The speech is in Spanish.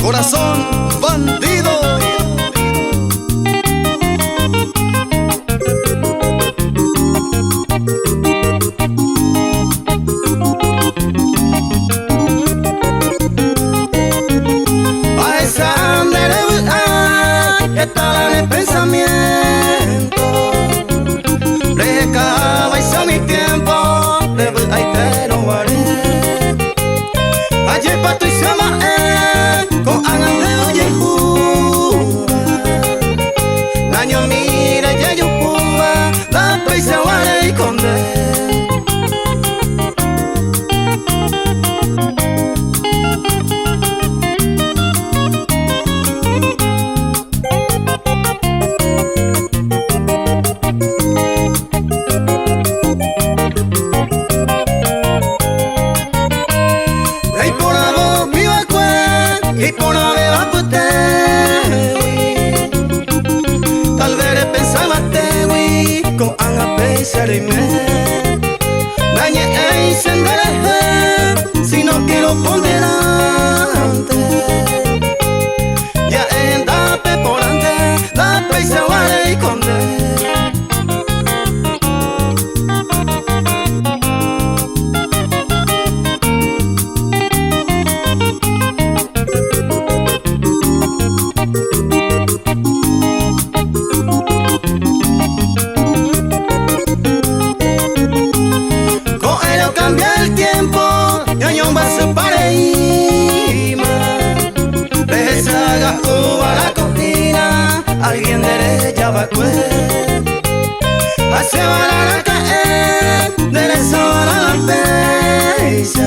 Corazón bandido. A esa andera que estaba en el pensamiento, recaba hizo mi tiempo, ahí te lo haré. Ayer pa' tu y sama con angan de oye jura. Naño mira ya yo puba, la paisa wale y conde. Y por no me va a tal vez pensaba te con anga pensar en me dañe e incendiaré si no quiero ponderante ya en dape por ante la paisa vale y conde. Cambia el tiempo, ñañón va a ser pareíma. Rezaga uva la cocina, alguien derecha va a cuer. Hace valer a caer, derecha va a la pesa.